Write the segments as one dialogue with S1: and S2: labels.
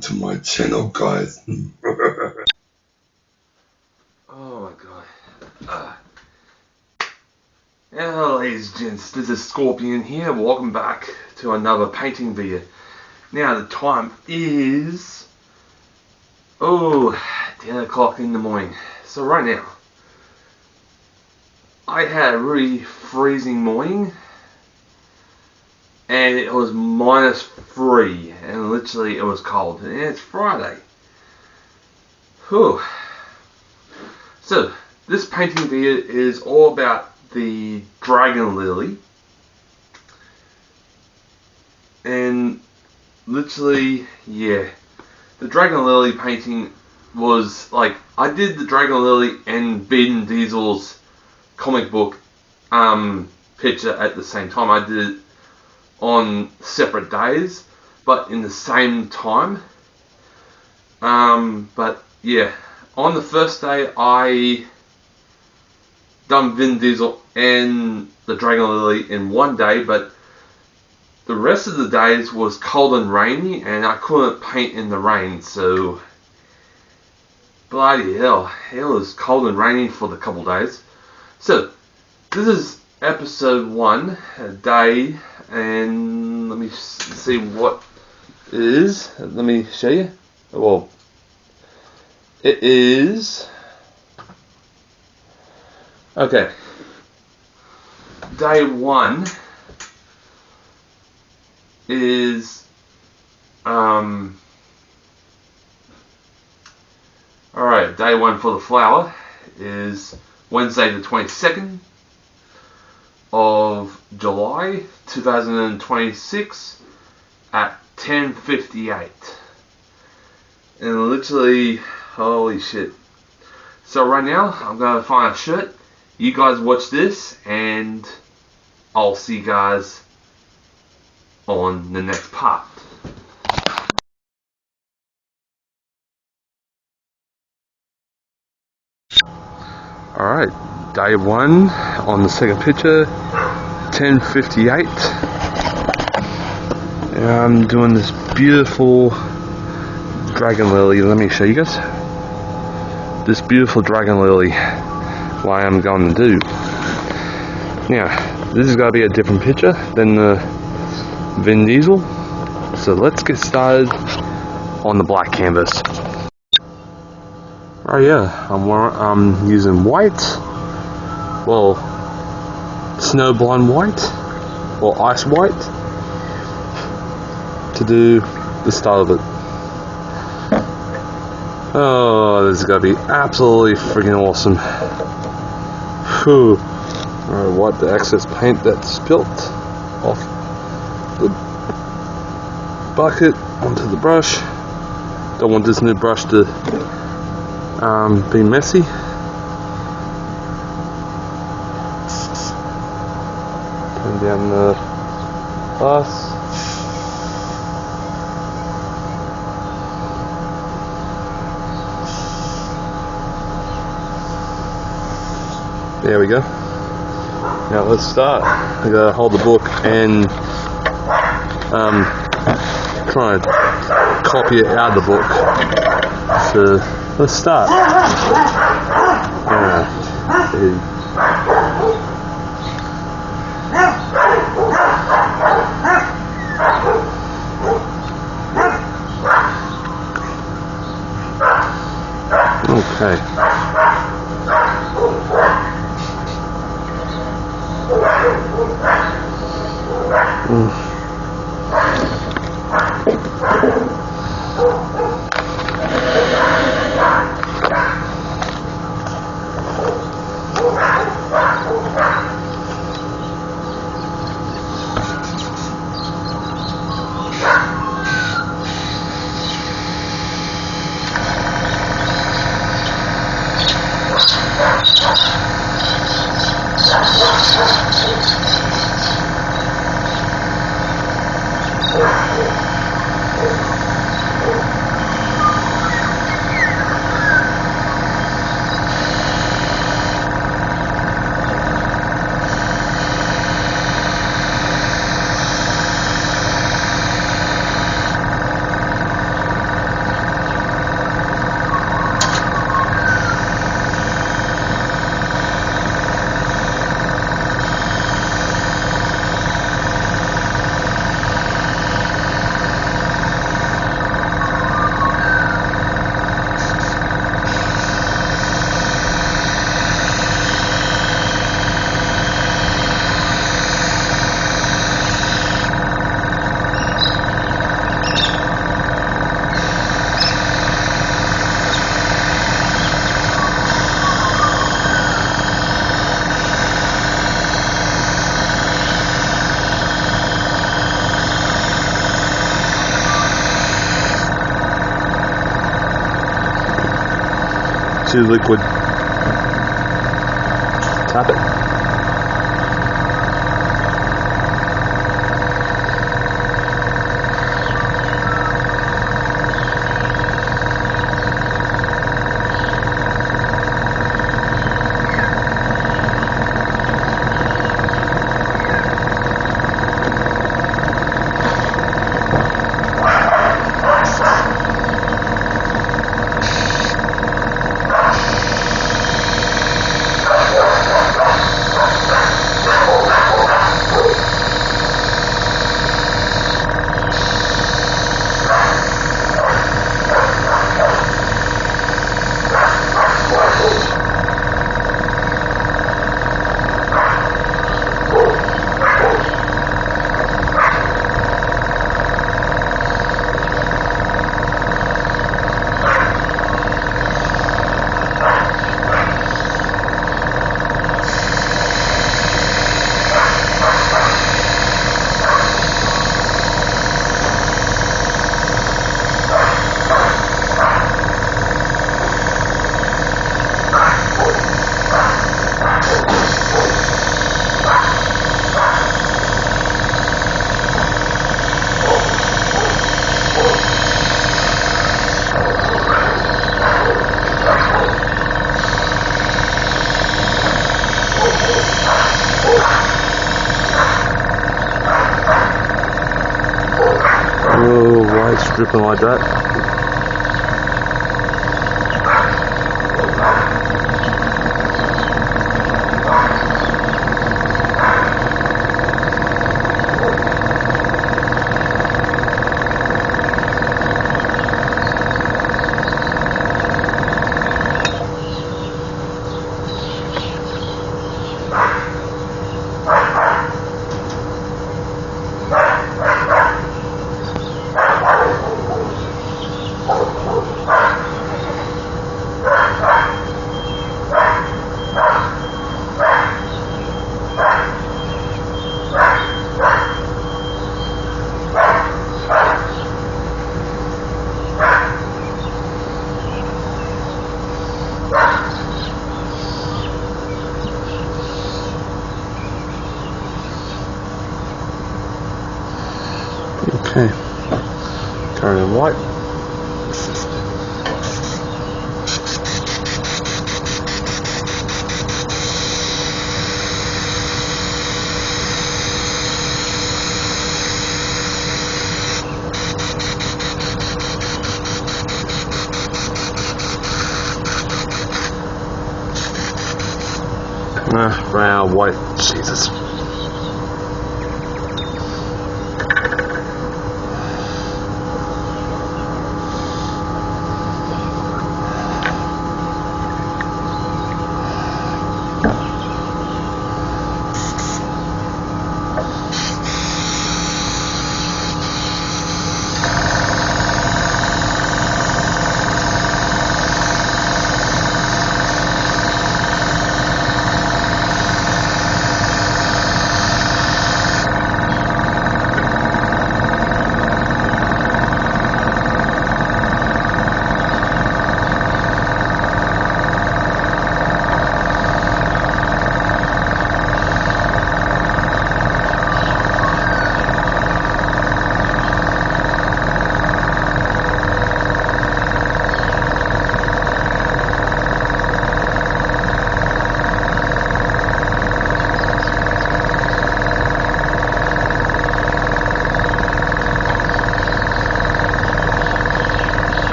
S1: Welcome to my channel, guys.
S2: Oh my god. Hello ladies and gents, this is Scorpion here. Welcome back to another painting video. Now the time is 10 o'clock in the morning. So right now, I had a really freezing morning and it was -3 and literally it was cold, and it's Friday. Whew. So this painting video is all about the Dragon Lillie, and literally, yeah, the Dragon Lillie painting was like, I did the Dragon Lillie and Vin Diesel's comic book picture at the same time. I did it on separate days but in the same time, but yeah, on the first day I done Vin Diesel and the Dragon Lillie in one day, but the rest of the days was cold and rainy and I couldn't paint in the rain, so bloody hell, it was cold and rainy for the couple days. So this is episode 1, a day, and let me see what it is. Let me show you. Well, it is, okay, day 1 is alright, day 1 for the flower is Wednesday the 22nd of July 2026 at 10:58, and literally, holy shit. So right now I'm gonna find a shirt. You guys watch this and I'll see you guys on the next part. Alright, day 1 on the second picture, 10:58. And I'm doing this beautiful Dragon Lillie. Let me show you guys. This beautiful Dragon Lillie, what I'm going to do. Now, this is going to be a different picture than the Vin Diesel. So let's get started on the black canvas. Oh yeah, I'm using white, well, snow blonde white, or ice white, to do the style of it. Oh, this is gonna be absolutely freaking awesome. Whew. Alright, wipe the excess paint that's spilt off the bucket onto the brush. Don't want this new brush to be messy. Turn down the glass. There we go. Now let's start. I'm gonna hold the book and try and copy it out of the book. So let's start. Okay. too liquid. Tap it. Oh, why it's dripping like that? Okay, turn in white. Round white, Jesus.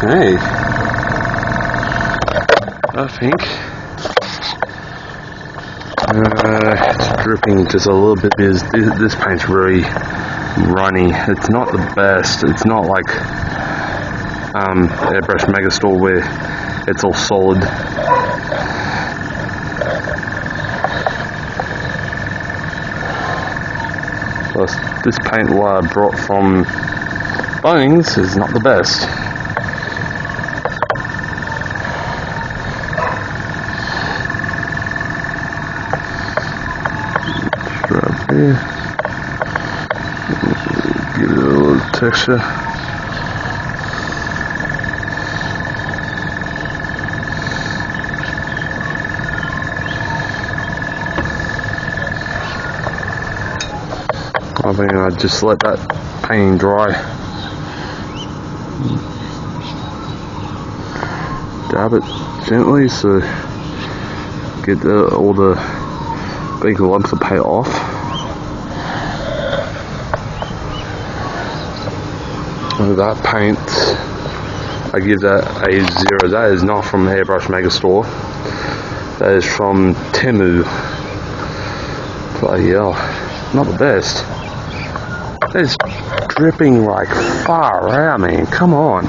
S3: Okay. I think it's dripping just a little bit because this paint's very runny. It's not the best. It's not like Airbrush Megastore where it's all solid. Plus, this paint I brought from Bunnings is not the best. Up here, give it a little texture. I think I just let that painting dry. Dab it gently so get all the big lumps of paint off. And that paint, I give that a 0. That is not from Airbrush Megastore. That is from Temu. Bloody hell, not the best. It's dripping like far out, man. Come on.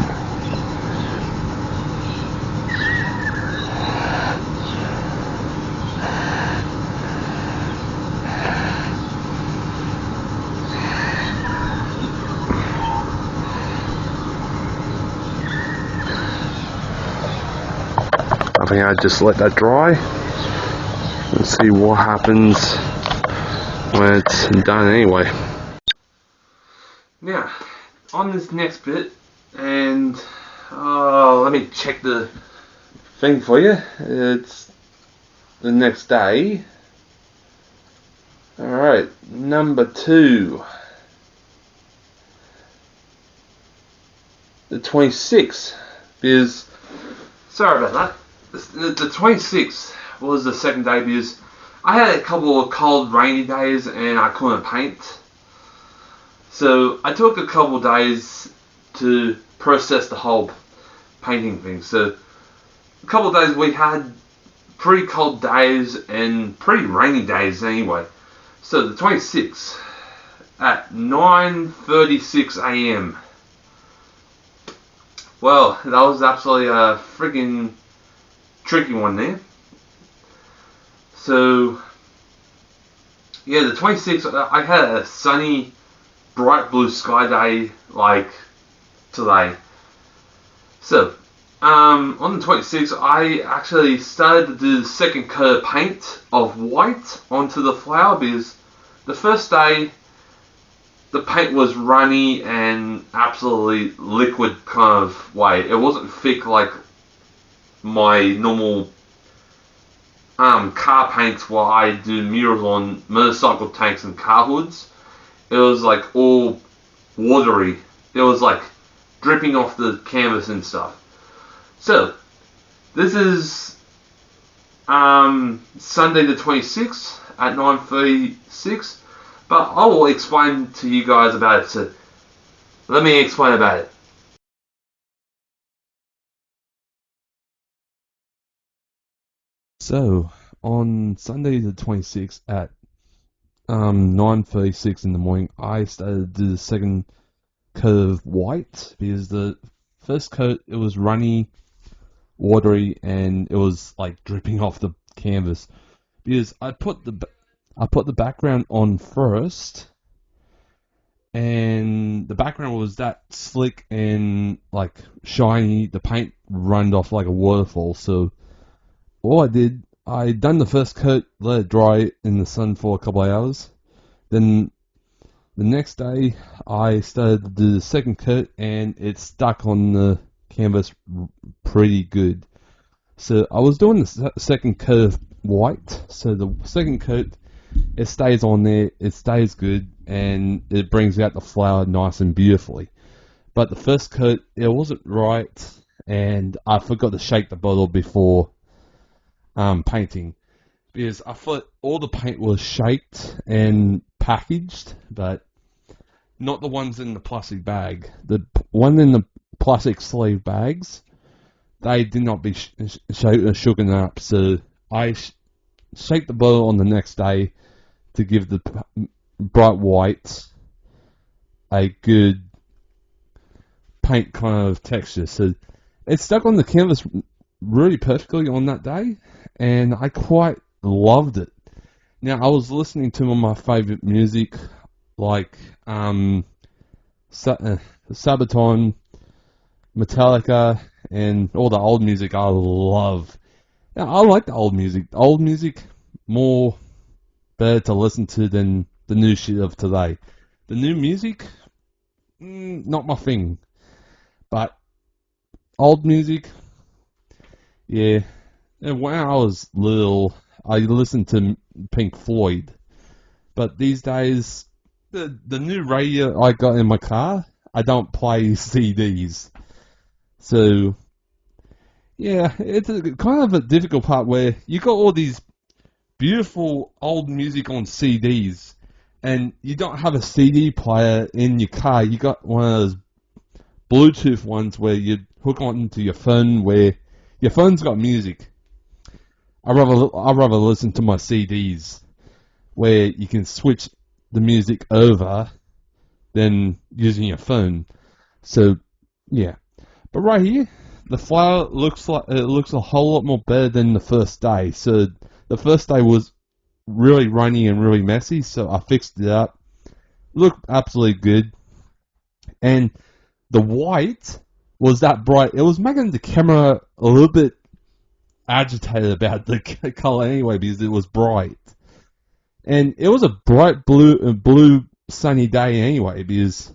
S3: I think I just let that dry and see what happens when it's done anyway.
S2: Now, on this next bit, and let me check the thing for you. It's the next day. Alright, number 2. The 26th. Because, sorry about that. The 26th was the second day because I had a couple of cold, rainy days and I couldn't paint. So I took a couple days to process the whole painting thing. So a couple of days we had pretty cold days and pretty rainy days anyway. So the 26th at 9:36 a.m. Well, that was absolutely a freaking tricky one there. So yeah, the 26th I had a sunny, bright blue sky day like today. So on the 26th I actually started to do the second coat of paint of white onto the flower because the first day the paint was runny and absolutely liquid kind of way. It wasn't thick like my normal car paints where I do murals on motorcycle tanks and car hoods. It was like all watery. It was like dripping off the canvas and stuff. So this is Sunday the 26th at 9:36. But I will explain to you guys about it. So let me explain about it.
S3: So on Sunday the 26th at 9:36 in the morning, I started to do the second coat of white because the first coat it was runny, watery, and it was like dripping off the canvas. Because I put the background on first, and the background was that slick and like shiny. The paint runned off like a waterfall. So all I did, I done the first coat, let it dry in the sun for a couple of hours. Then the next day, I started to do the second coat, and it stuck on the canvas pretty good. So I was doing the second coat of white. So the second coat, it stays on there, it stays good, and it brings out the flower nice and beautifully. But the first coat, it wasn't right, and I forgot to shake the bottle before painting, because I thought all the paint was shaked and packaged, but not the ones in the plastic bag. The one in the plastic sleeve bags, they did not be shaken up. So I shake the bottle on the next day to give the bright white a good paint kind of texture. So it stuck on the canvas really perfectly on that day, and I quite loved it. Now, I was listening to my favourite music, like Sabaton, Metallica, and all the old music I love. Now, I like the old music. The old music, more better to listen to than the new shit of today. The new music, not my thing. But old music, yeah. And when I was little, I listened to Pink Floyd. But these days, the new radio I got in my car, I don't play CDs. So, yeah, it's kind of a difficult part where you got all these beautiful old music on CDs, and you don't have a CD player in your car. You got one of those Bluetooth ones where you hook onto your phone, where your phone's got music. I rather listen to my CDs, where you can switch the music over than using your phone. So, yeah. But right here, the flower looks a whole lot more better than the first day. So the first day was really runny and really messy, so I fixed it up. Looked absolutely good. And the white was that bright. It was making the camera a little bit agitated about the color anyway, because it was bright. And it was a bright blue sunny day anyway, because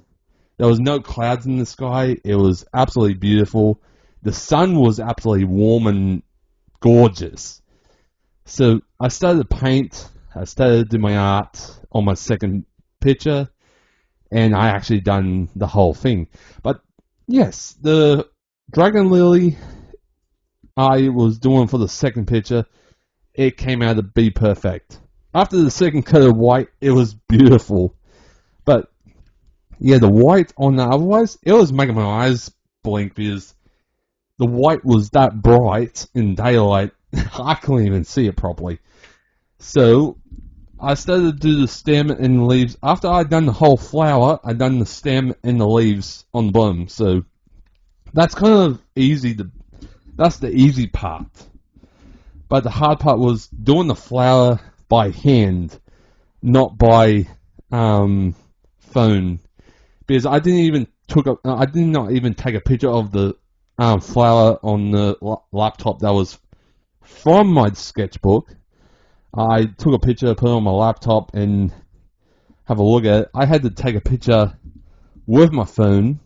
S3: there was no clouds in the sky. It was absolutely beautiful. The sun was absolutely warm and gorgeous. So I started to paint. I started to do my art on my second picture, and I actually done the whole thing. But yes, the Dragon Lillie I was doing for the second picture, it came out to be perfect. After the second coat of white, it was beautiful. But yeah, the white on the otherwise, it was making my eyes blink, because the white was that bright in daylight, I couldn't even see it properly. So I started to do the stem and the leaves. After I'd done the whole flower, I'd done the stem and the leaves on the bottom. So that's kind of easy. That's the easy part. But the hard part was doing the flower by hand, not by phone, because I did not even take a picture of the flower on the laptop that was from my sketchbook. I took a picture, put it on my laptop, and have a look at it. I had to take a picture with my phone,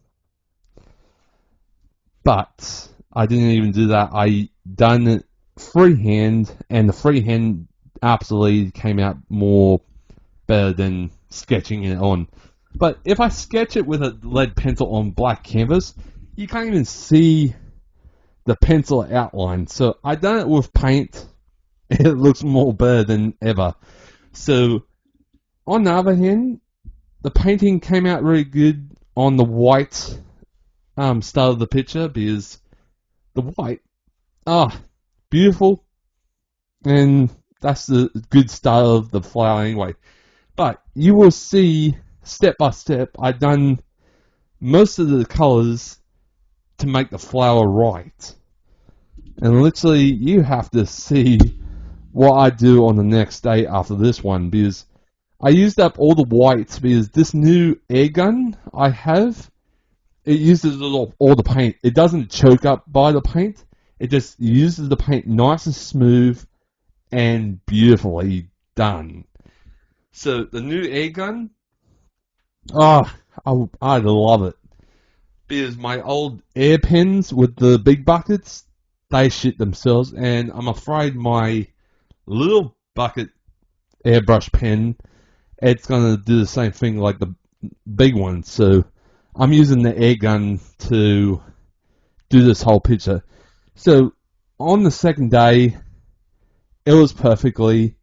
S3: but I didn't even do that. I done it freehand, and the freehand absolutely came out more better than sketching it on. But if I sketch it with a lead pencil on black canvas, you can't even see the pencil outline. So I done it with paint. It looks more better than ever. So on the other hand, the painting came out really good on the white style of the picture, because the white, beautiful, and that's the good style of the flower anyway. But you will see step by step, I've done most of the colors to make the flower right. And literally, you have to see what I do on the next day after this one, because I used up all the whites because this new air gun I have, it uses all the paint. It doesn't choke up by the paint. It just uses the paint nice and smooth and beautifully done. So the new air gun, oh, I love it. Because my old air pens with the big buckets, they shit themselves, and I'm afraid my little bucket airbrush pen, it's gonna do the same thing like the big one. So I'm using the air gun to do this whole picture. So on the second day, it was perfectly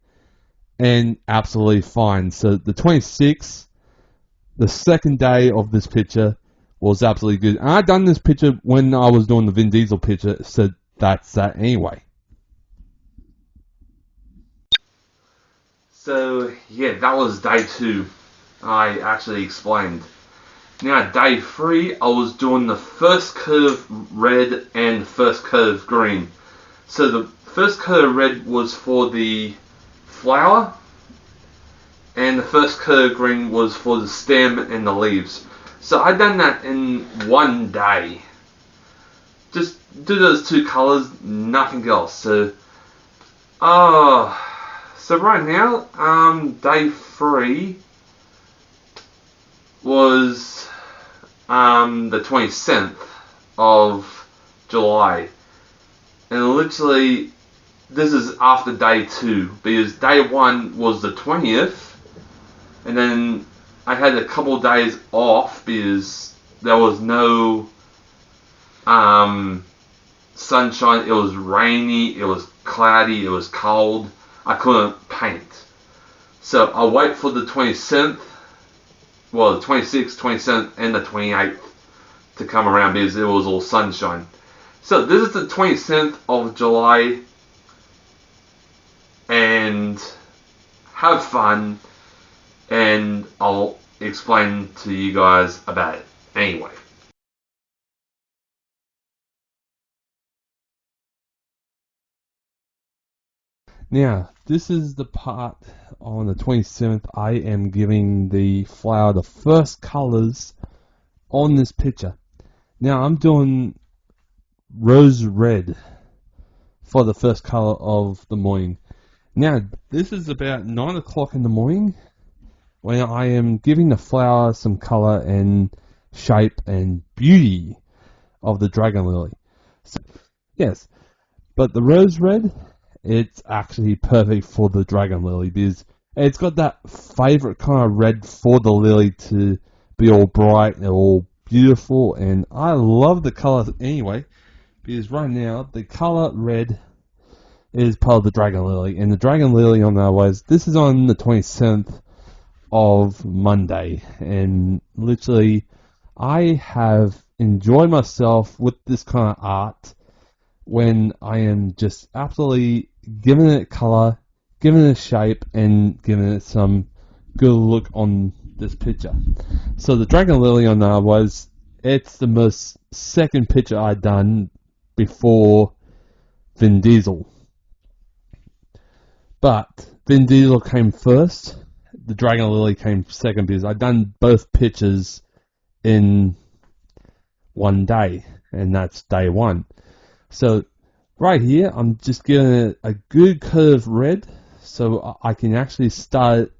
S3: and absolutely fine. So the 26th, the second day of this picture, was absolutely good. And I done this picture when I was doing the Vin Diesel picture, so that's that anyway.
S2: So yeah, that was day 2. I actually explained. Now day 3, I was doing the first curve red and the first curve green. So the first curve red was for the flower, and the first curve green was for the stem and the leaves. So I done that in one day. Just do those 2 colors, nothing else. So right now, day 3 was the 27th of July, and literally this is after day 2, because day 1 was the 20th, and then I had a couple days off because there was no sunshine. It was rainy, it was cloudy, it was cold. I couldn't paint. So I wait for the 27th, well, the 26th, 27th, and the 28th to come around because it was all sunshine. So this is the 27th of July, and have fun, and I'll explain to you guys about it anyway.
S3: Now, this is the part on the 27th. I am giving the flower the first colors on this picture. Now, I'm doing rose red for the first color of the morning. Now, this is about 9 o'clock in the morning when I am giving the flower some color and shape and beauty of the Dragon Lily. So, yes, but the rose red, it's actually perfect for the Dragon Lily because it's got that favorite kind of red for the lily to be all bright and all beautiful, and I love the colors anyway because right now the color red is part of the Dragon Lily, and the Dragon Lily on the ways, this is on the 27th of Monday, and literally I have enjoyed myself with this kind of art when I am just absolutely giving it color, giving it shape, and giving it some good look on this picture. So the Dragon Lily on there was, it's the most second picture I'd done before Vin Diesel. But Vin Diesel came first, the Dragon Lily came second because I'd done both pictures in one day, and that's day 1. So right here, I'm just giving it a good curve red so I can actually start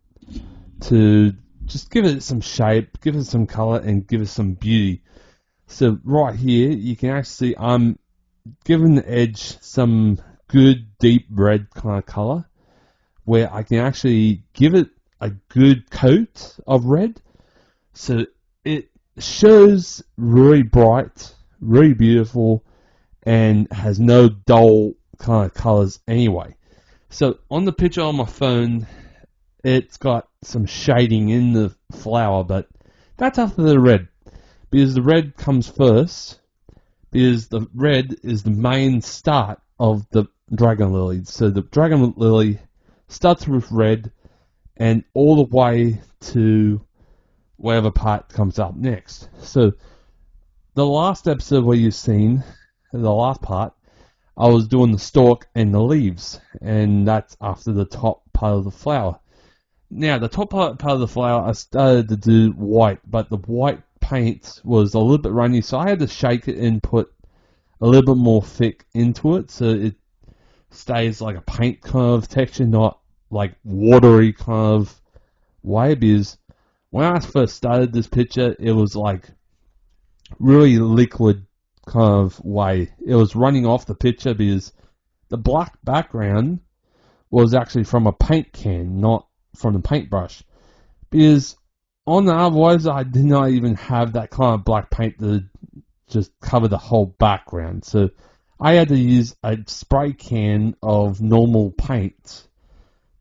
S3: to just give it some shape, give it some color, and give it some beauty. So right here, you can actually see I'm giving the edge some good deep red kind of color where I can actually give it a good coat of red so it shows really bright, really beautiful, and has no dull kind of colors anyway. So on the picture on my phone, it's got some shading in the flower, but that's after the red, because the red comes first, because the red is the main start of the Dragon Lily. So the Dragon Lily starts with red and all the way to whatever part comes up next. So the last episode where you've seen the last part, I was doing the stalk and the leaves, and that's after the top part of the flower. Now, the top part of the flower, I started to do white, but the white paint was a little bit runny, so I had to shake it and put a little bit more thick into it, so it stays like a paint kind of texture, not like watery kind of way. Because when I first started this picture, it was like really liquid kind of way. It was running off the picture because the black background was actually from a paint can, not from the paintbrush. Because on the otherwise, I did not even have that kind of black paint to just cover the whole background. So I had to use a spray can of normal paint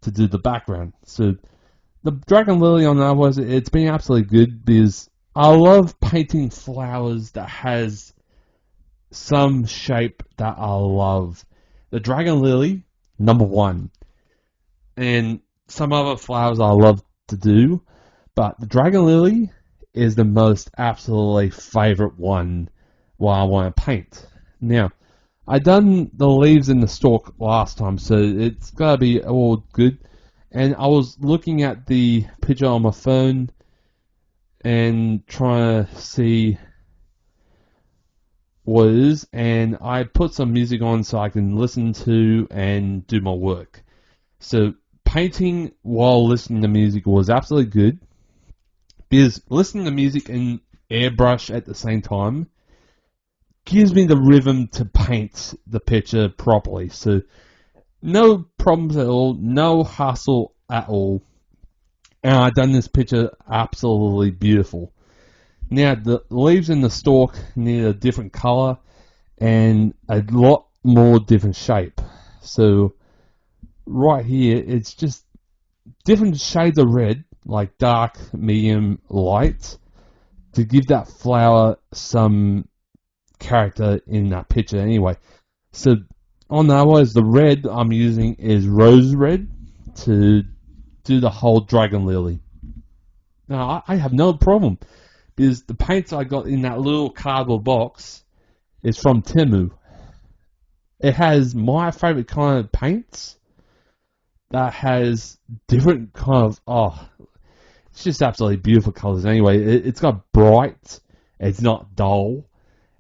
S3: to do the background. So the Dragon Lillie on the otherwise, it's been absolutely good because I love painting flowers that has some shape that I love. The Dragon Lillie, number one. And some other flowers I love to do, but the Dragon Lillie is the most absolutely favourite one what I want to paint. Now, I done the leaves in the stalk last time, so it's gotta be all good. And I was looking at the picture on my phone and trying to see what it is, and I put some music on so I can listen to and do my work. So painting while listening to music was absolutely good, because listening to music and airbrush at the same time gives me the rhythm to paint the picture properly. So no problems at all, no hassle at all, and I've done this picture absolutely beautiful. Now the leaves in the stalk need a different colour and a lot more different shape. So right here, it's just different shades of red, like dark, medium, light, to give that flower some character in that picture anyway. So on the otherwise, the red I'm using is rose red to do the whole Dragon Lillie. Now, I have no problem, because the paints I got in that little cardboard box is from Temu. It has my favourite kind of paints that has different kind of, it's just absolutely beautiful colours anyway. It's got bright, it's not dull,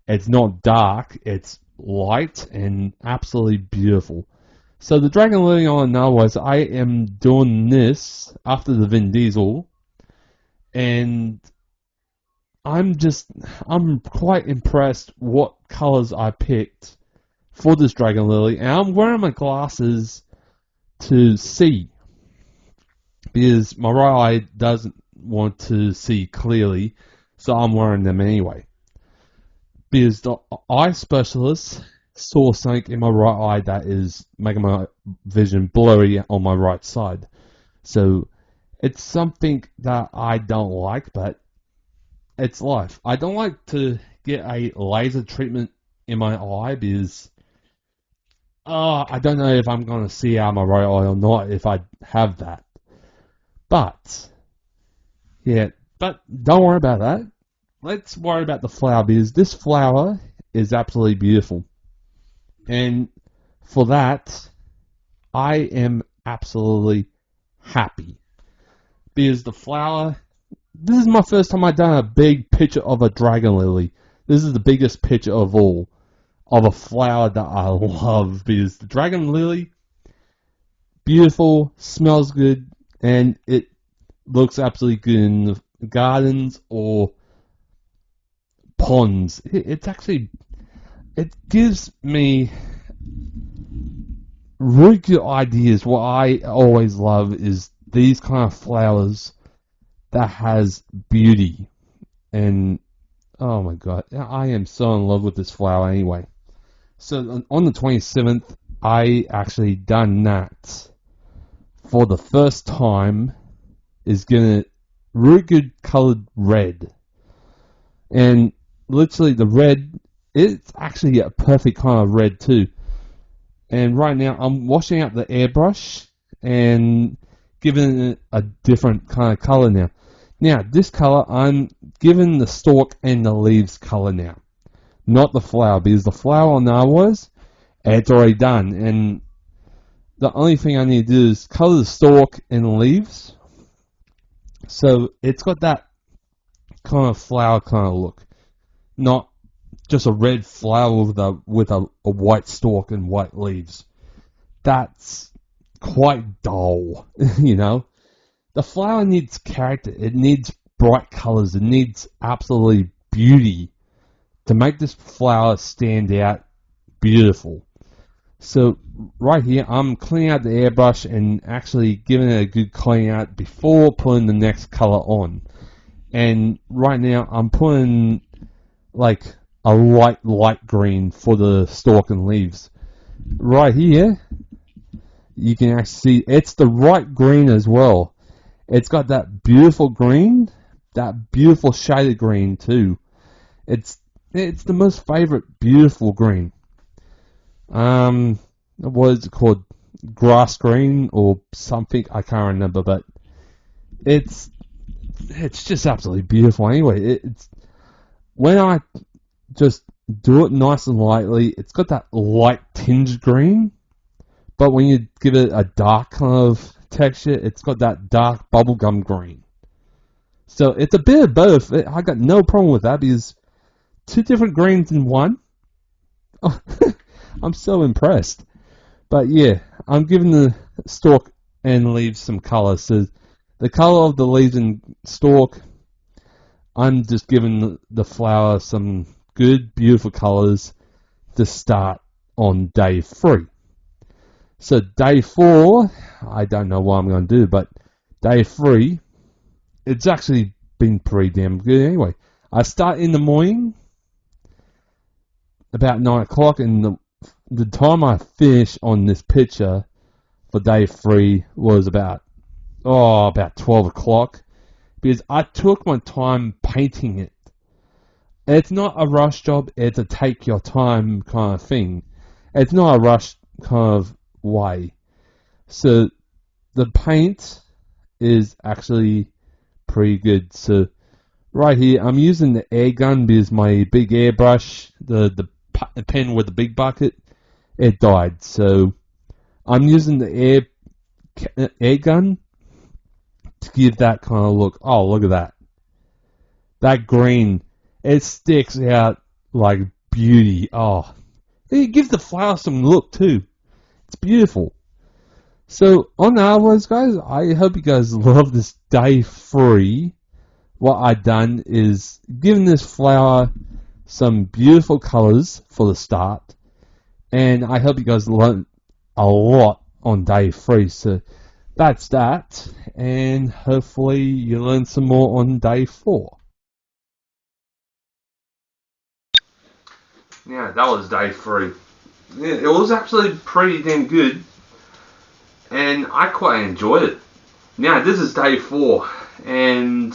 S3: it's not dark, it's light and absolutely beautiful. So the Dragon Lillie on otherwise, I am doing this after the Vin Diesel, and I'm quite impressed what colours I picked for this Dragon Lillie, and I'm wearing my glasses to see, because my right eye doesn't want to see clearly, so I'm wearing them anyway. Because the eye specialist saw something in my right eye that is making my vision blurry on my right side. So it's something that I don't like, but it's life. I don't like to get a laser treatment in my eye because I don't know if I'm going to see out my right eye or not if I have that. But don't worry about that. Let's worry about the flower, because this flower is absolutely beautiful. And for that, I am absolutely happy. Because the flower, this is my first time I've done a big picture of a Dragon Lillie. This is the biggest picture of all, of a flower that I love, because the Dragon Lillie, beautiful, smells good, and it looks absolutely good in the gardens or ponds. It gives me really good ideas. What I always love is these kind of flowers that has beauty. And oh my god, I am so in love with this flower anyway. So on the 27th, I actually done that for the first time. Is gonna really good colored red, and literally the red, it's actually a perfect kind of red too. And right now I'm washing out the airbrush and giving it a different kind of color now. Now this color I'm giving the stalk and the leaves color now, not the flower, because the flower on there was, it's already done, and the only thing I need to do is color the stalk and the leaves So it's got that kind of flower kind of look, not just a red flower with a white stalk and white leaves. That's quite dull, you know. The flower needs character. It needs bright colors. It needs absolutely beauty to make this flower stand out beautiful. So right here, I'm cleaning out the airbrush and actually giving it a good clean out before putting the next color on. And right now, I'm putting like a light green for the stalk and leaves. Right here, you can actually see it's the right green as well. It's got that beautiful green, that beautiful shaded green too. It's the most favorite beautiful green. What is it called? Grass green or something? I can't remember, but it's just absolutely beautiful. Anyway, it's when I just do it nice and lightly, it's got that light tinged green, but when you give it a dark kind of texture, it's got that dark bubblegum green. So it's a bit of both. I got no problem with that because two different greens in one. I'm so impressed. But yeah, I'm giving the stalk and leaves some colour. So the colour of the leaves and stalk, I'm just giving the flower some good, beautiful colours to start on day 3. So day 4, I don't know what I'm going to do, but day 3, it's actually been pretty damn good anyway. I start in the morning, about 9 o'clock, and the time I finish on this picture for day 3 was about 12 o'clock, because I took my time painting it. It's not a rush job, it's a take your time kind of thing. It's not a rush kind of way. So the paint is actually pretty good. So right here, I'm using the air gun because my big airbrush, the pen with the big bucket, it died. So I'm using the air gun to give that kind of look. Oh, look at that. That green, it sticks out like beauty. Oh, it gives the flower some look too. It's beautiful. So on the otherwise, guys, I hope you guys love this day 3. What I've done is given this flower some beautiful colors for the start, and I hope you guys learn a lot on day 3. So that's that, and hopefully you learn some more on day 4.
S2: Yeah, that was day 3. Yeah, it was actually pretty damn good, and I quite enjoyed it. Now, this is day 4, and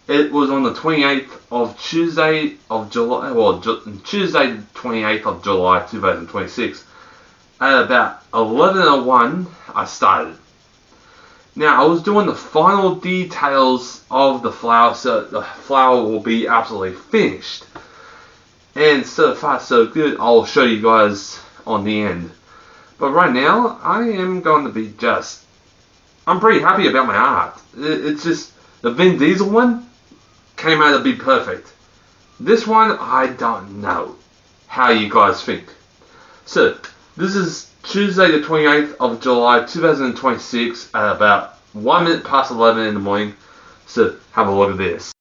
S2: it was on the 28th of Tuesday of July, Tuesday 28th of July 2026. At about 11:01, I started. Now, I was doing the final details of the flower, so the flower will be absolutely finished. And so far, so good. I'll show you guys on the end. But right now, I am going to be I'm pretty happy about my art. It's just, the Vin Diesel one came out to be perfect. This one, I don't know how you guys think. So, this is Tuesday the 28th of July 2026 at about 1 minute past 11 in the morning. So, have a look at this.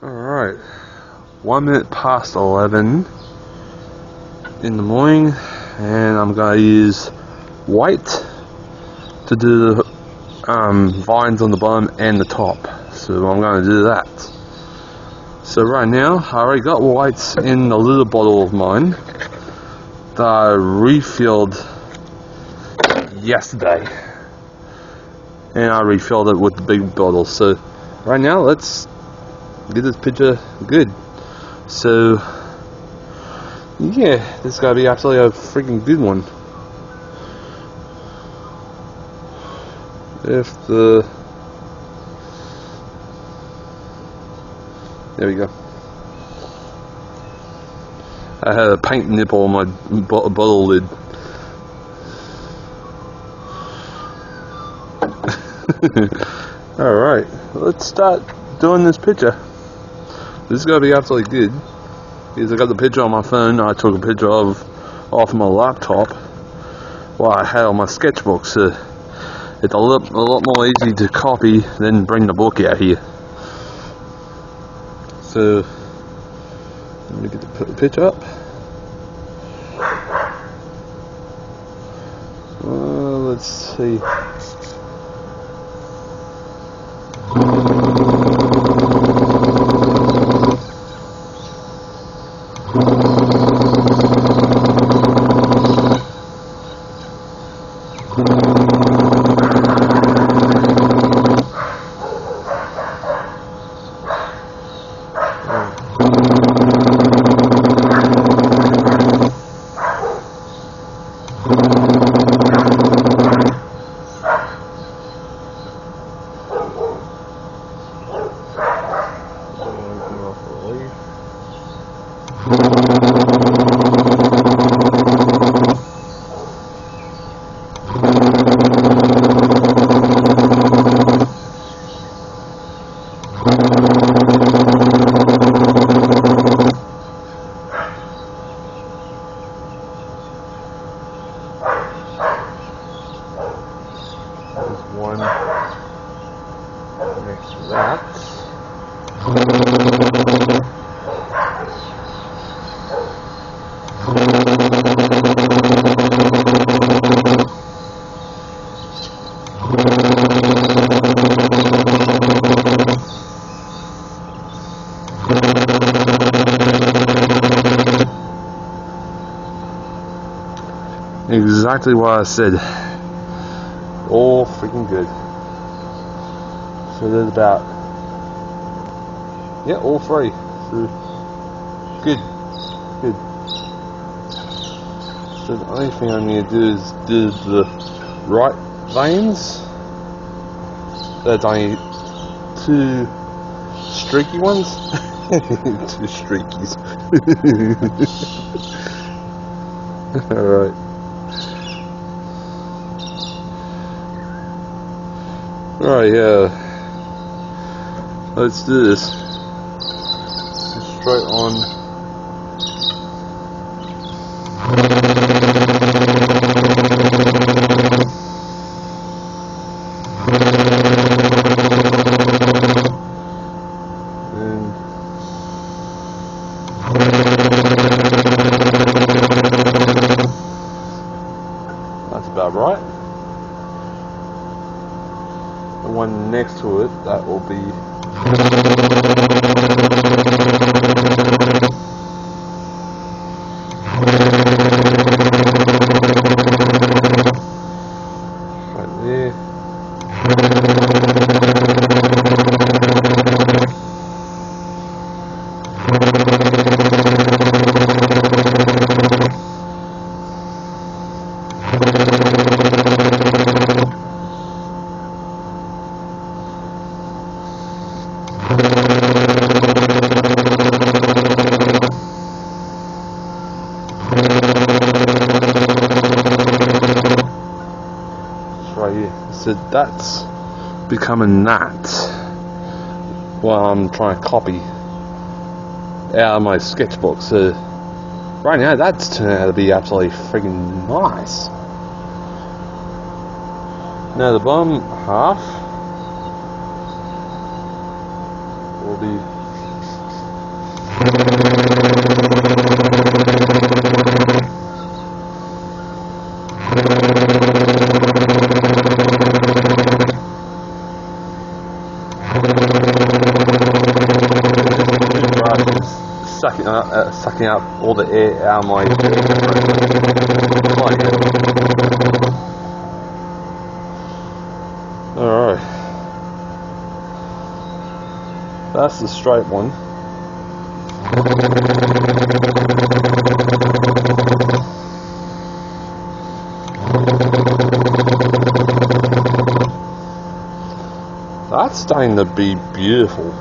S2: Alright, 1 minute past 11 in the morning, and I'm going to use white to do the vines on the bottom and the top. So I'm going to do that. So right now, I already got whites in a little bottle of mine that I refilled yesterday, and I refilled it with the big bottle. So right now, let's get this picture good. So yeah, this is gotta be absolutely a freaking good one. There we go. I had a paint nipple on my bottle lid. Alright, let's start doing this picture. This is going to be absolutely good. Because I got the picture on my phone, I took a picture of off my laptop while I had on my sketchbook, so it's a lot more easy to copy than bring the book out here. So, let me get the picture up. Let's see. One next to that. Exactly what I said. All freaking good. So there's about, yeah, all three. So good. So the only thing I need to do is do the right veins. There's only two streaky ones. Two streakies. Alright. Right, yeah. Let's do this. Straight on. And that's about right. The one next to it, that will be right there. Right here. So that's becoming that while I'm trying to copy out of my sketchbook. So right now that's turned out to be absolutely freaking nice. Now the bottom half will be sucking up all the air out of my Alright. That's the straight one. That's starting to be beautiful.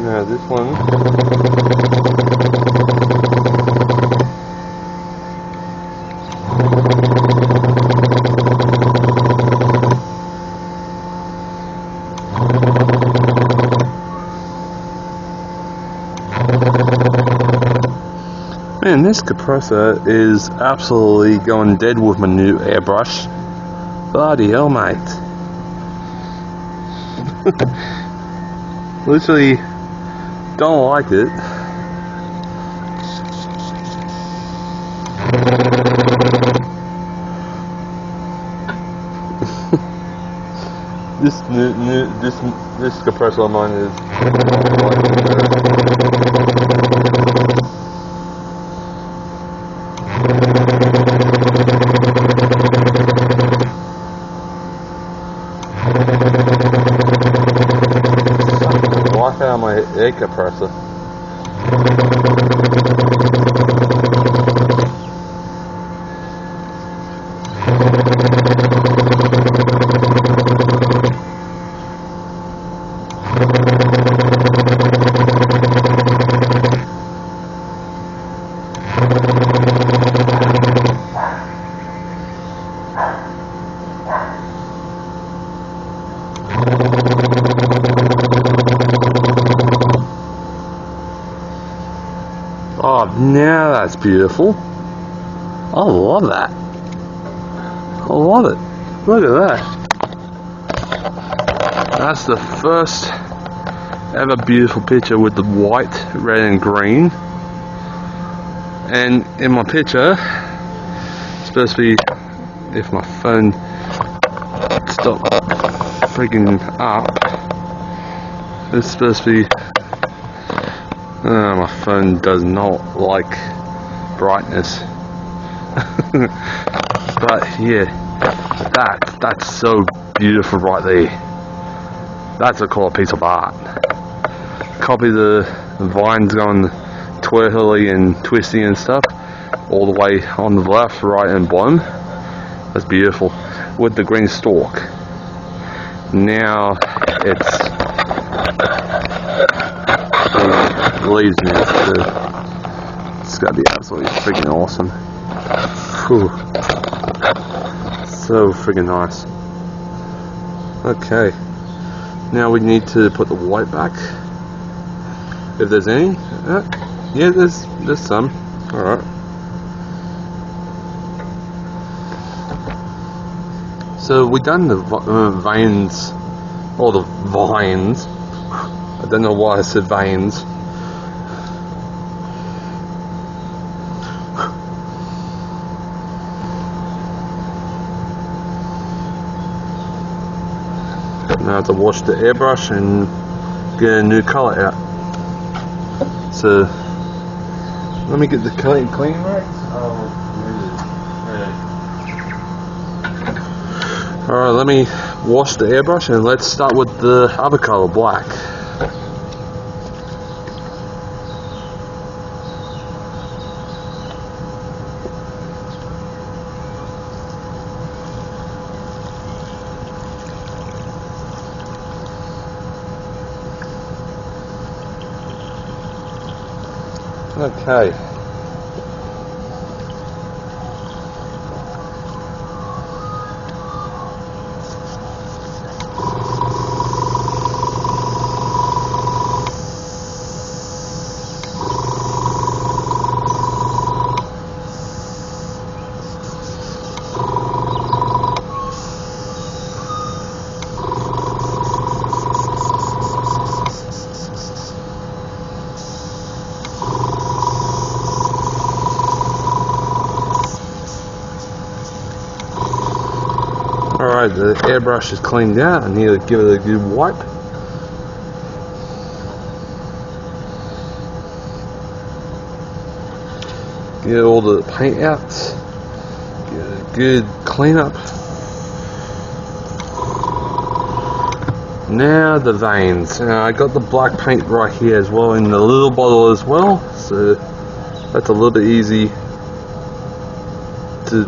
S2: Now this one
S3: And this compressor is absolutely going dead with my new airbrush. Bloody hell, mate. Literally don't like it. This compressor of mine is life out of my air compressor. Oh, now that's beautiful. I love that. I love it. Look at that. That's the first ever beautiful picture with the white, red and green. And in my picture, it's supposed to be, if my phone stopped freaking up, it's supposed to be, my phone does not like brightness. But yeah, that's so beautiful right there. That's a cool piece of art. Copy the vines going twirly and twisty and stuff, all the way on the left, right and bottom. That's beautiful. With the green stalk. Now it's leaves now. It's gotta be absolutely freaking awesome. Whew. So freaking nice. Okay. Now we need to put the white back. If there's any. Yeah, there's some. Alright. So we done the veins, or the vines. I don't know why I said veins. Now I have to wash the airbrush and get a new colour out. So let me get the clean right. Alright, let me wash the airbrush and let's start with the other colour, black. Okay. Alright, the airbrush is cleaned out. I need to give it a good wipe. Get all the paint out. Get a good clean up. Now the veins. I got the black paint right here as well in the little bottle as well. So that's a little bit easy to...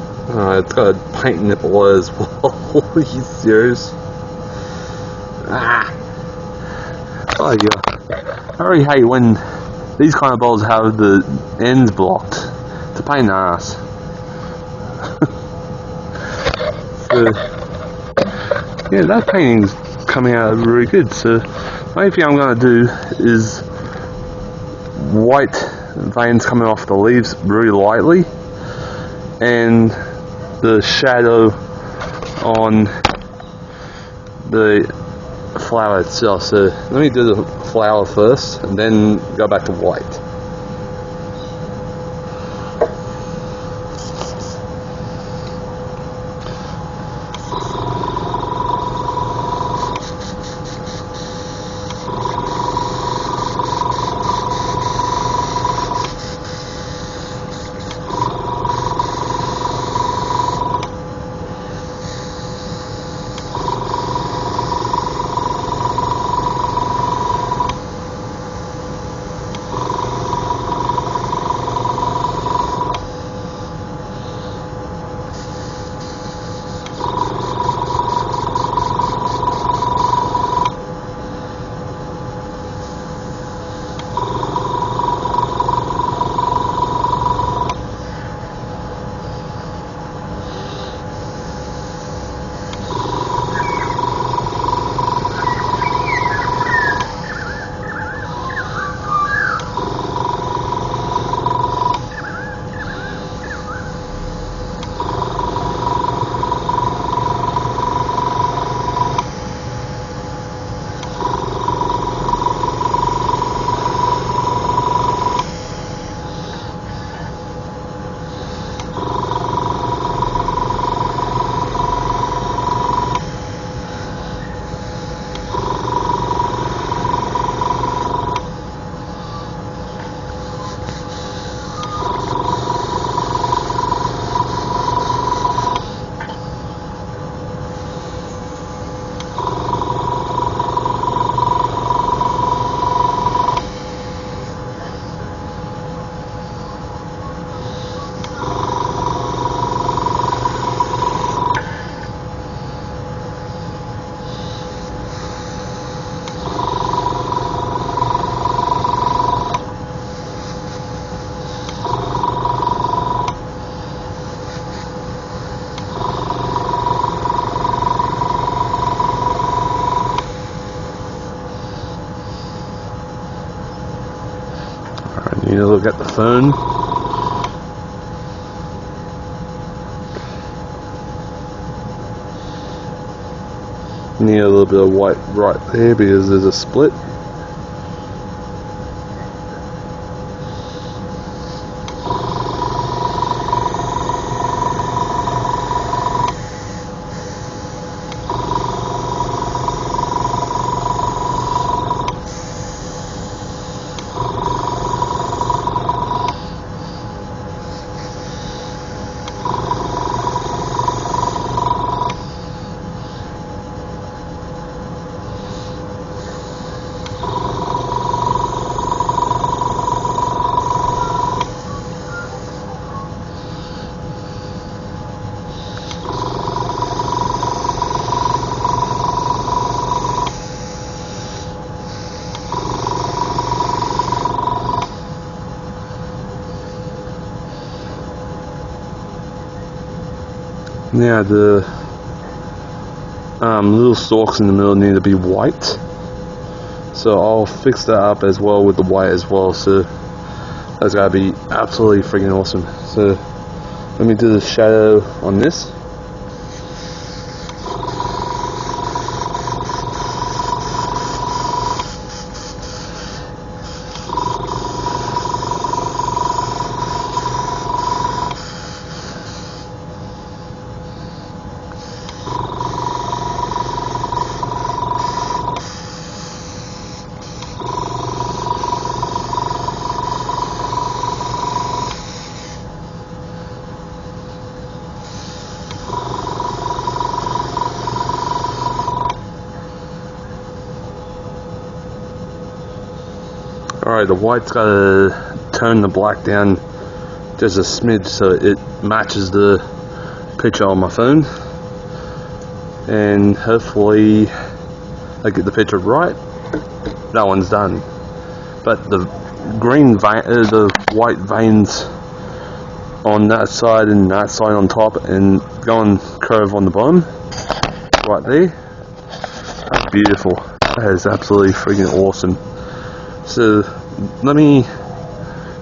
S3: it's got a paint nipple as well. Are you serious? Oh yeah. I really hate when these kind of bottles have the ends blocked. It's a pain in the ass. So, yeah, that painting's coming out really good. So, maybe I'm going to do is white
S2: veins coming off the leaves really lightly, and the shadow on the flower itself. So let me do the flower first and then go back to white. You know, look at the phone. Need a little bit of white right there because there's a split. Now the little stalks in the middle need to be white, so I'll fix that up as well with the white as well, so that's gotta be absolutely freaking awesome. So let me do the shadow on this. Alright, the white's gotta turn the black down just a smidge so it matches the picture on my phone, and hopefully I get the picture right. That one's done, but the green vein, the white veins on that side and that side on top and going curve on the bottom right there, that's beautiful. That is absolutely freaking awesome. So let me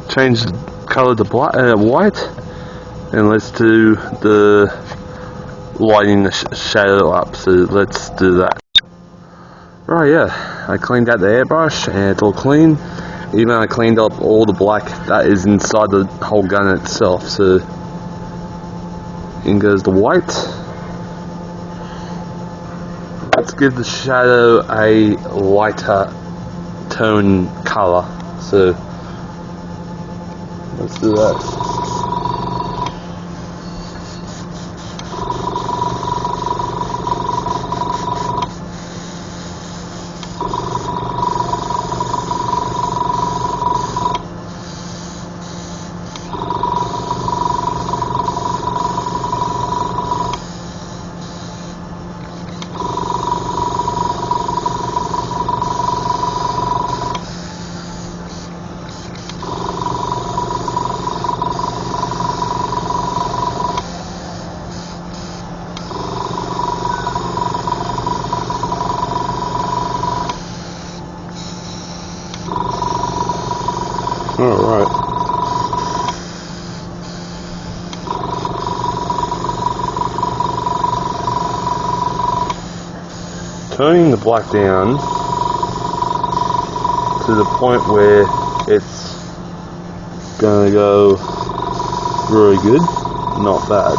S2: change the color to black, white, and let's do the lighting the shadow up. So let's do that. Right, yeah, I cleaned out the airbrush and it's all clean. Even I cleaned up all the black that is inside the whole gun itself. So in goes the white. Let's give the shadow a lighter tone color. So let's do that. Alright. Turning the black down to the point where it's gonna go really good, not bad.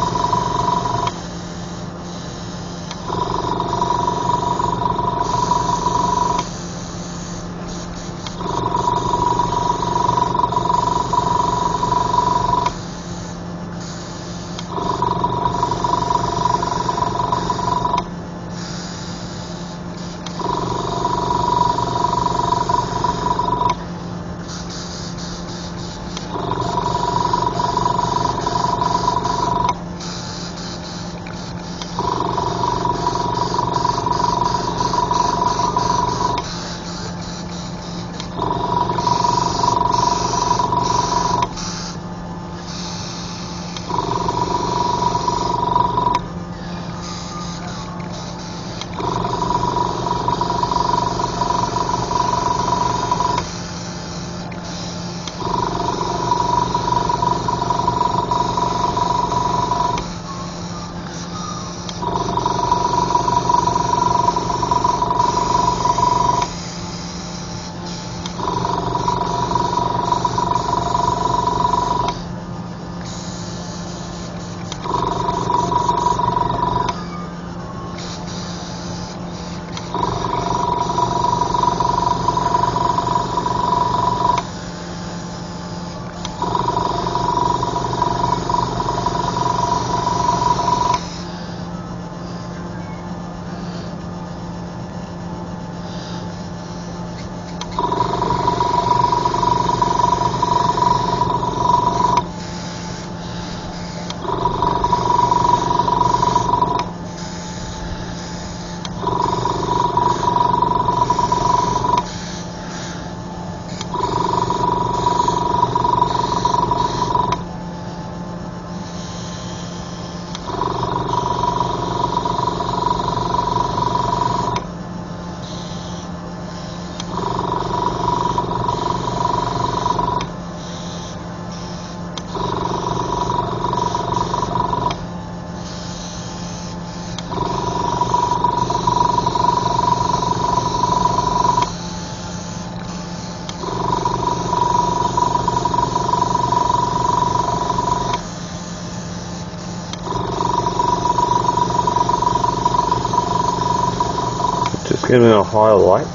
S2: Just giving it a higher light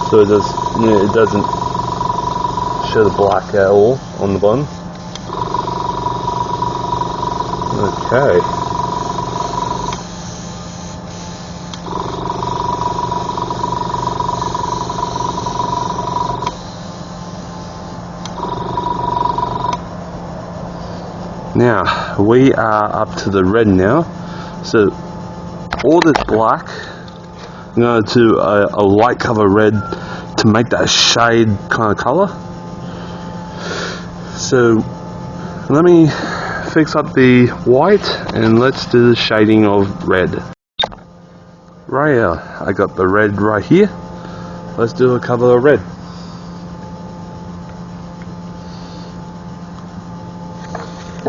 S2: so it doesn't show the black at all on the bottom. Okay. Now we are up to the red now, so all this black, I'm going to do a light cover red to make that shade kind of color. So let me fix up the white and let's do the shading of red. Right here, I got the red right here. Let's do a cover of red.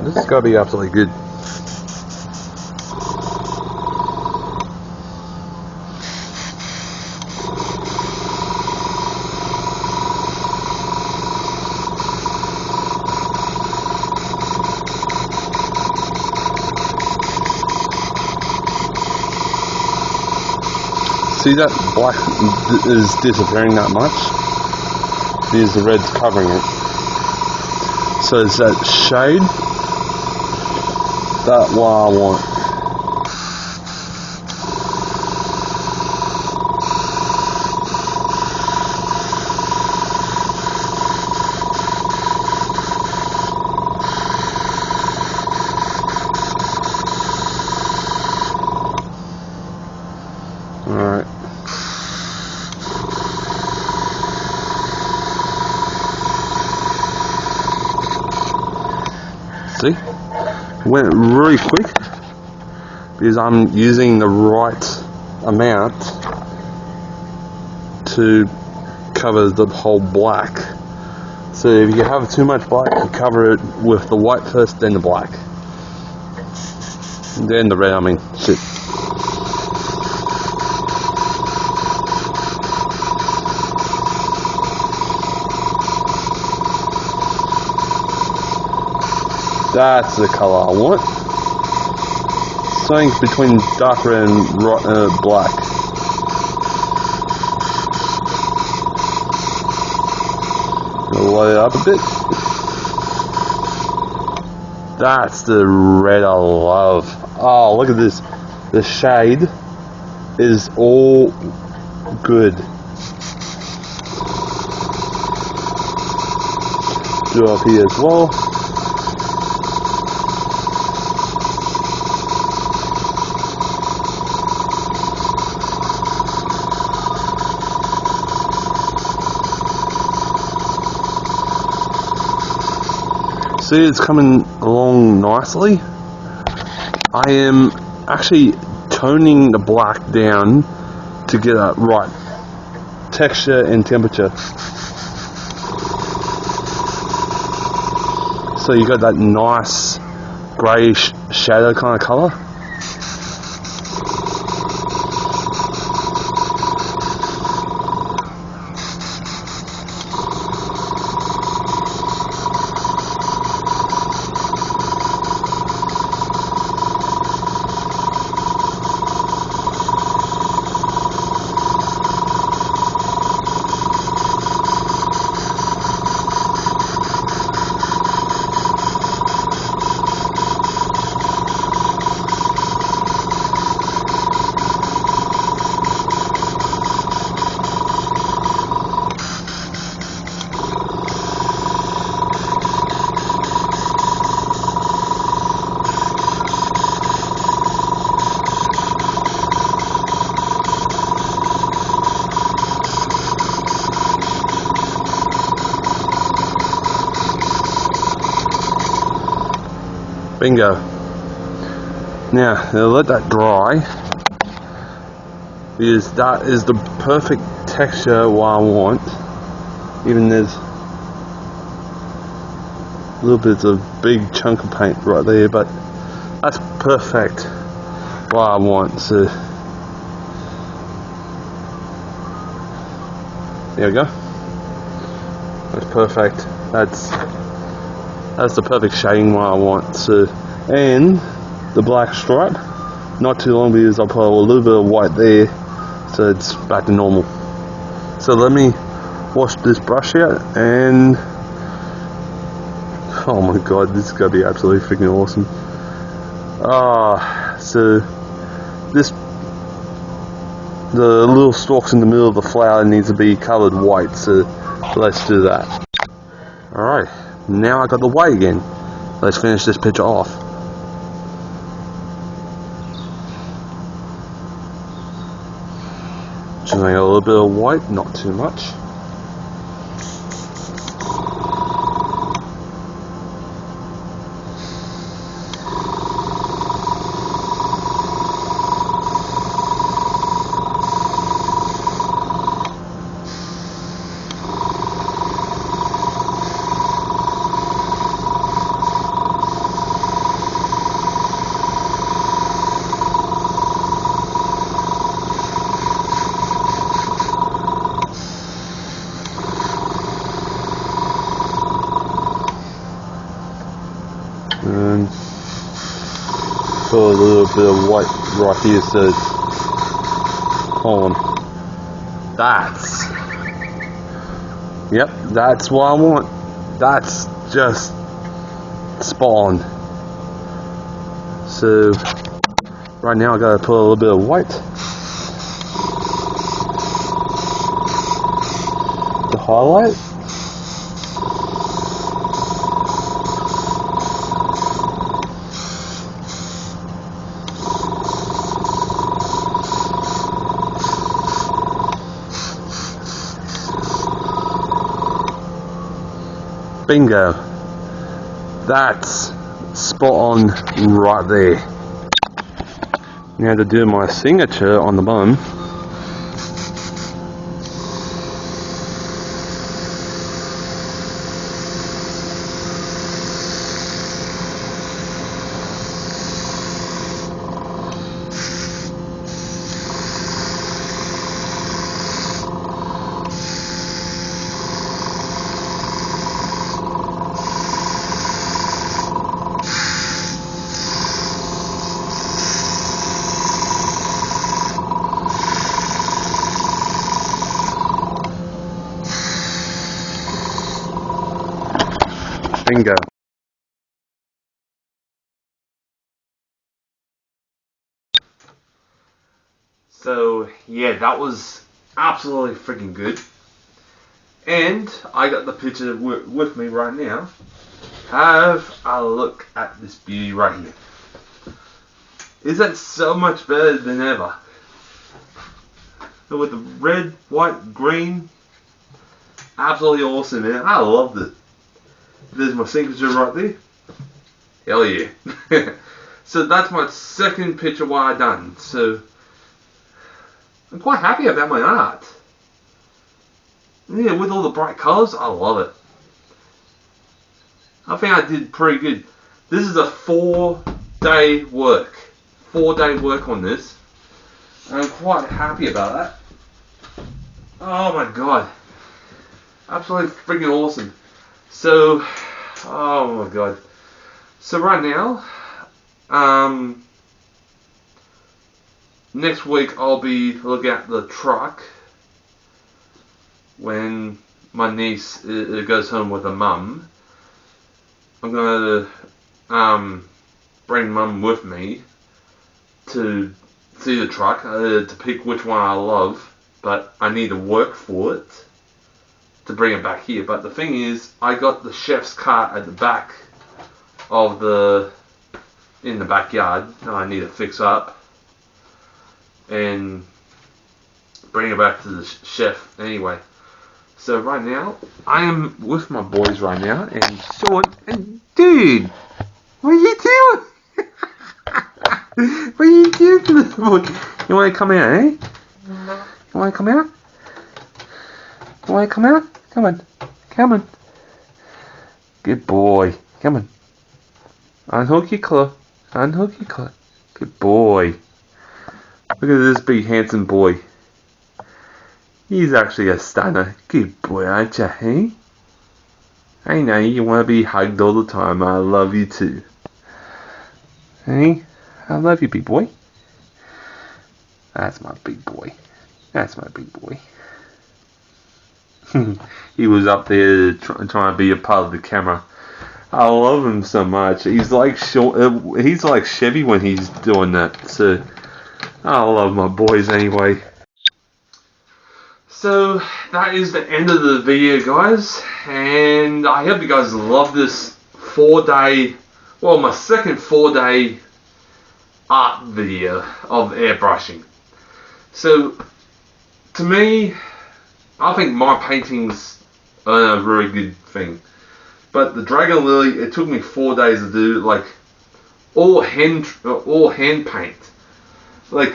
S3: This is gotta be absolutely good. See, that black is disappearing that much because the red's covering it. So it's that shade, that what I want. Alright. See? It went really quick because I'm using the right amount to cover the whole black. So if you have too much black, you cover it with the white first, then the black. Then the red, I mean, shit. That's the colour I want. Something between dark red and black. Gonna light it up a bit. That's the red I love. Oh, look at this. The shade is all good. Do it up here as well. See, it's coming along nicely. I am actually toning the black down to get a right texture and temperature. So you got that nice greyish shadow kind of colour. Bingo. Now, I'll let that dry because that is the perfect texture what I want. Even there's a little bit of big chunk of paint right there, but that's perfect what I want. So there we go. That's perfect. That's the perfect shading what I want. So, and the black stripe, not too long because I'll put a little bit of white there, so it's back to normal. So let me wash this brush out, and oh my god, this is gonna be absolutely freaking awesome. So the little stalks in the middle of the flower needs to be coloured white, so let's do that. Alright, now I got the white again. Let's finish this picture off. Just a little bit of white, not too much. bit of white right here, so hold on. Yep, that's what I want. That's just spot on. So right now I gotta put a little bit of white to highlight. Bingo. That's spot on right there. Now to do my signature on the bottom. Bingo.
S2: So yeah, that was absolutely freaking good. And I got the picture with me right now. Have a look at this beauty right here. Is that so much better than ever? So with the red, white, green, absolutely awesome, man. I loved it. There's my signature right there. Hell yeah. So that's my second picture what I done. So I'm quite happy about my art. Yeah, with all the bright colours, I love it. I think I did pretty good. This is a 4-day work. 4-day work on this. I'm quite happy about that. Oh my god. Absolutely freaking awesome. So, oh my god. So right now, next week I'll be looking at the truck when my niece goes home with her mum. I'm gonna bring mum with me to see the truck to pick which one I love, but I need to work for it to bring it back here. But the thing is, I got the chef's cart at the back of in the backyard that I need to fix up and bring it back to the chef anyway. So right now, I am with my boys right now, and Sean, and dude, what are you doing? What are you doing, little boy? You want to come out, eh? You want to come out? You want to come out? Come on, come on. Good boy. Come on. Unhook your claw. Unhook your claw. Good boy. Look at this big handsome boy. He's actually a stunner. Good boy, aren't you, hey? I know you want to be hugged all the time. I love you too. Hey? I love you, big boy. That's my big boy. That's my big boy. He was up there trying to be a part of the camera. I love him so much. He's like he's like Chevy when he's doing that. So I love my boys anyway. So that is the end of the video, guys, and I hope you guys love this 4-day, well, my second 4-day art video of airbrushing. So to me, I think my paintings are a very good thing, but the Dragon Lillie, it took me 4 days to do, like all hand paint. Like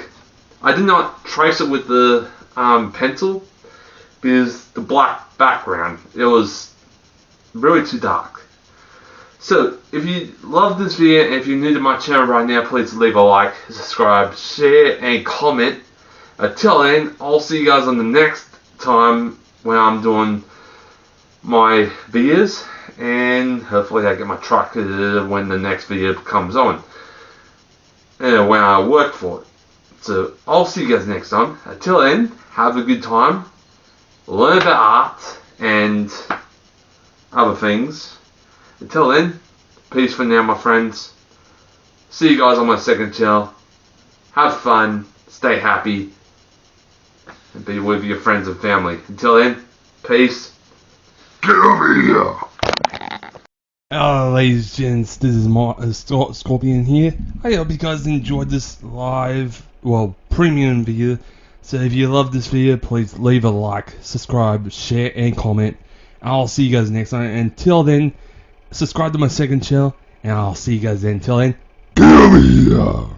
S2: I did not trace it with the pencil because the black background, it was really too dark. So if you love this video and if you're new to my channel right now, please leave a like, subscribe, share and comment. Until then, I'll see you guys on the next time when I'm doing my videos, and hopefully I get my truck when the next video comes on. when I work for it. So I'll see you guys next time. Until then, have a good time. Learn about art and other things. Until then, peace for now, my friends. See you guys on my second channel. Have fun, stay happy, and be with your friends and family. Until then, peace.
S1: Get over here!
S3: Hello, ladies and gents, this is Scorpion here. I hope you guys enjoyed this premium video. So if you love this video, please leave a like, subscribe, share, and comment. I'll see you guys next time. Until then, subscribe to my second channel, and I'll see you guys then. Until then,
S1: Get over here!